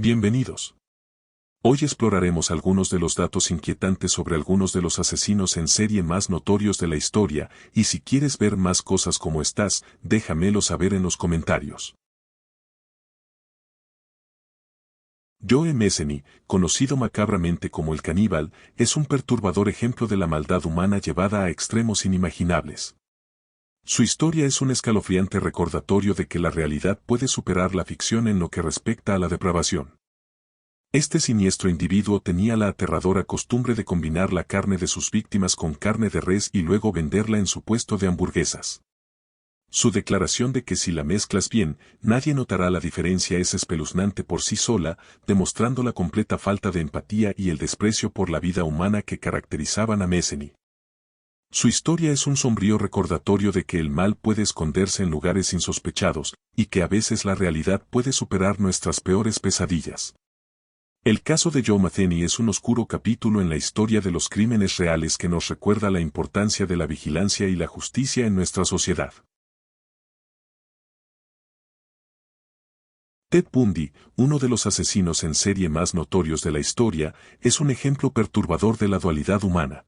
Bienvenidos. Hoy exploraremos algunos de los datos inquietantes sobre algunos de los asesinos en serie más notorios de la historia, y si quieres ver más cosas como estas, déjamelo saber en los comentarios. Joe Messeny, conocido macabramente como el caníbal, es un perturbador ejemplo de la maldad humana llevada a extremos inimaginables. Su historia es un escalofriante recordatorio de que la realidad puede superar la ficción en lo que respecta a la depravación. Este siniestro individuo tenía la aterradora costumbre de combinar la carne de sus víctimas con carne de res y luego venderla en su puesto de hamburguesas. Su declaración de que si la mezclas bien, nadie notará la diferencia es espeluznante por sí sola, demostrando la completa falta de empatía y el desprecio por la vida humana que caracterizaban a Messeny. Su historia es un sombrío recordatorio de que el mal puede esconderse en lugares insospechados, y que a veces la realidad puede superar nuestras peores pesadillas. El caso de Joe Messeny es un oscuro capítulo en la historia de los crímenes reales que nos recuerda la importancia de la vigilancia y la justicia en nuestra sociedad. Ted Bundy, uno de los asesinos en serie más notorios de la historia, es un ejemplo perturbador de la dualidad humana.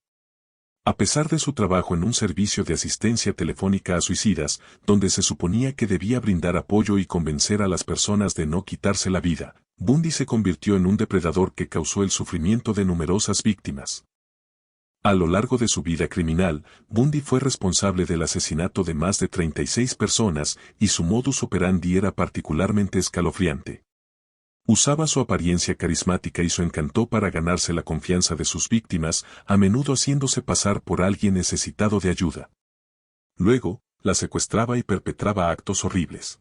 A pesar de su trabajo en un servicio de asistencia telefónica a suicidas, donde se suponía que debía brindar apoyo y convencer a las personas de no quitarse la vida, Bundy se convirtió en un depredador que causó el sufrimiento de numerosas víctimas. A lo largo de su vida criminal, Bundy fue responsable del asesinato de más de 36 personas, y su modus operandi era particularmente escalofriante. Usaba su apariencia carismática y su encanto para ganarse la confianza de sus víctimas, a menudo haciéndose pasar por alguien necesitado de ayuda. Luego, la secuestraba y perpetraba actos horribles.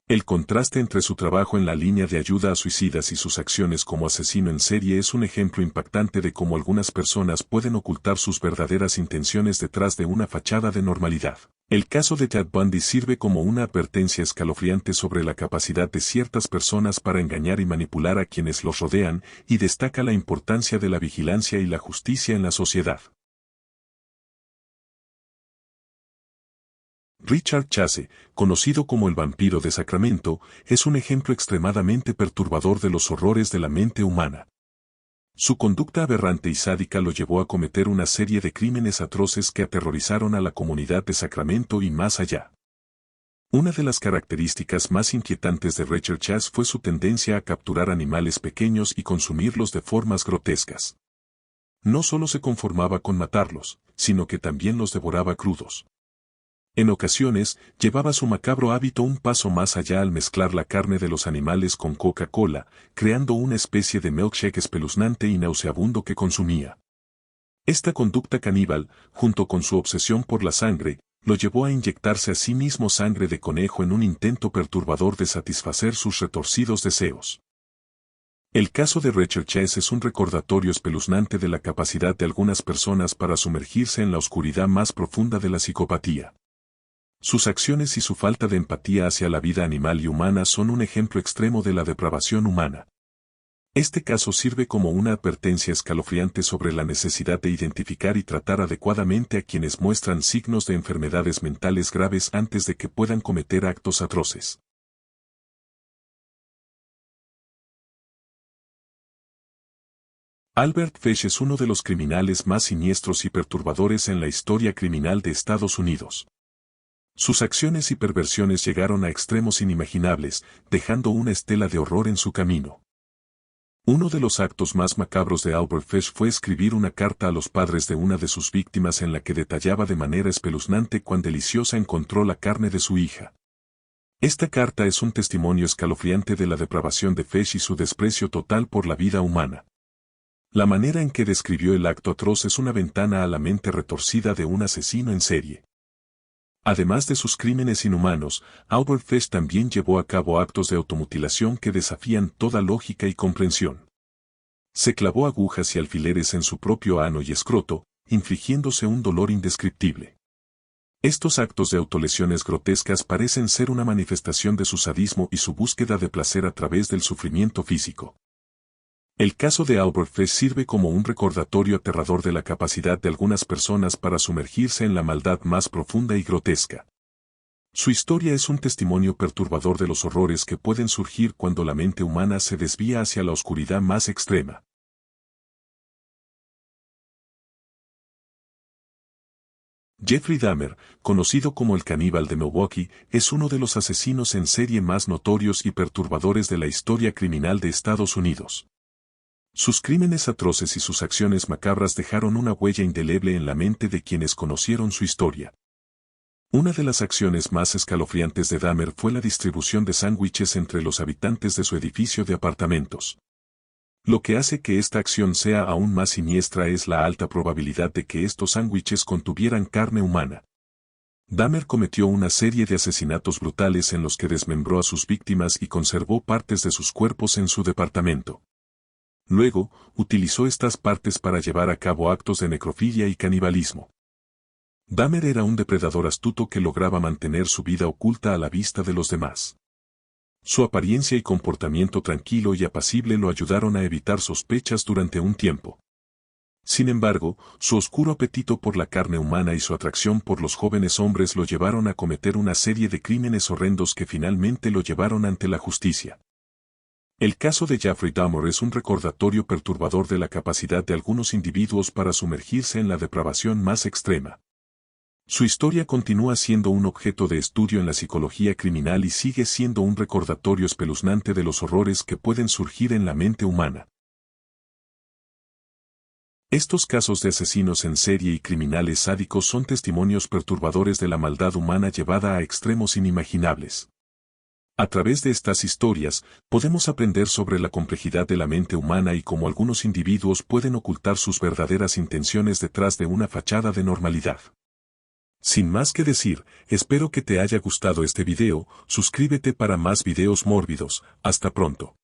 El contraste entre su trabajo en la línea de ayuda a suicidas y sus acciones como asesino en serie es un ejemplo impactante de cómo algunas personas pueden ocultar sus verdaderas intenciones detrás de una fachada de normalidad. El caso de Ted Bundy sirve como una advertencia escalofriante sobre la capacidad de ciertas personas para engañar y manipular a quienes los rodean, y destaca la importancia de la vigilancia y la justicia en la sociedad. Richard Chase, conocido como el vampiro de Sacramento, es un ejemplo extremadamente perturbador de los horrores de la mente humana. Su conducta aberrante y sádica lo llevó a cometer una serie de crímenes atroces que aterrorizaron a la comunidad de Sacramento y más allá. Una de las características más inquietantes de Richard Chase fue su tendencia a capturar animales pequeños y consumirlos de formas grotescas. No solo se conformaba con matarlos, sino que también los devoraba crudos. En ocasiones, llevaba su macabro hábito un paso más allá al mezclar la carne de los animales con Coca-Cola, creando una especie de milkshake espeluznante y nauseabundo que consumía. Esta conducta caníbal, junto con su obsesión por la sangre, lo llevó a inyectarse a sí mismo sangre de conejo en un intento perturbador de satisfacer sus retorcidos deseos. El caso de Richard Chase es un recordatorio espeluznante de la capacidad de algunas personas para sumergirse en la oscuridad más profunda de la psicopatía. Sus acciones y su falta de empatía hacia la vida animal y humana son un ejemplo extremo de la depravación humana. Este caso sirve como una advertencia escalofriante sobre la necesidad de identificar y tratar adecuadamente a quienes muestran signos de enfermedades mentales graves antes de que puedan cometer actos atroces. Albert Fish es uno de los criminales más siniestros y perturbadores en la historia criminal de Estados Unidos. Sus acciones y perversiones llegaron a extremos inimaginables, dejando una estela de horror en su camino. Uno de los actos más macabros de Albert Fish fue escribir una carta a los padres de una de sus víctimas en la que detallaba de manera espeluznante cuán deliciosa encontró la carne de su hija. Esta carta es un testimonio escalofriante de la depravación de Fish y su desprecio total por la vida humana. La manera en que describió el acto atroz es una ventana a la mente retorcida de un asesino en serie. Además de sus crímenes inhumanos, Albert Fish también llevó a cabo actos de automutilación que desafían toda lógica y comprensión. Se clavó agujas y alfileres en su propio ano y escroto, infligiéndose un dolor indescriptible. Estos actos de autolesiones grotescas parecen ser una manifestación de su sadismo y su búsqueda de placer a través del sufrimiento físico. El caso de Albert Fish sirve como un recordatorio aterrador de la capacidad de algunas personas para sumergirse en la maldad más profunda y grotesca. Su historia es un testimonio perturbador de los horrores que pueden surgir cuando la mente humana se desvía hacia la oscuridad más extrema. Jeffrey Dahmer, conocido como el caníbal de Milwaukee, es uno de los asesinos en serie más notorios y perturbadores de la historia criminal de Estados Unidos. Sus crímenes atroces y sus acciones macabras dejaron una huella indeleble en la mente de quienes conocieron su historia. Una de las acciones más escalofriantes de Dahmer fue la distribución de sándwiches entre los habitantes de su edificio de apartamentos. Lo que hace que esta acción sea aún más siniestra es la alta probabilidad de que estos sándwiches contuvieran carne humana. Dahmer cometió una serie de asesinatos brutales en los que desmembró a sus víctimas y conservó partes de sus cuerpos en su departamento. Luego, utilizó estas partes para llevar a cabo actos de necrofilia y canibalismo. Dahmer era un depredador astuto que lograba mantener su vida oculta a la vista de los demás. Su apariencia y comportamiento tranquilo y apacible lo ayudaron a evitar sospechas durante un tiempo. Sin embargo, su oscuro apetito por la carne humana y su atracción por los jóvenes hombres lo llevaron a cometer una serie de crímenes horrendos que finalmente lo llevaron ante la justicia. El caso de Jeffrey Dahmer es un recordatorio perturbador de la capacidad de algunos individuos para sumergirse en la depravación más extrema. Su historia continúa siendo un objeto de estudio en la psicología criminal y sigue siendo un recordatorio espeluznante de los horrores que pueden surgir en la mente humana. Estos casos de asesinos en serie y criminales sádicos son testimonios perturbadores de la maldad humana llevada a extremos inimaginables. A través de estas historias, podemos aprender sobre la complejidad de la mente humana y cómo algunos individuos pueden ocultar sus verdaderas intenciones detrás de una fachada de normalidad. Sin más que decir, espero que te haya gustado este video, suscríbete para más videos mórbidos, hasta pronto.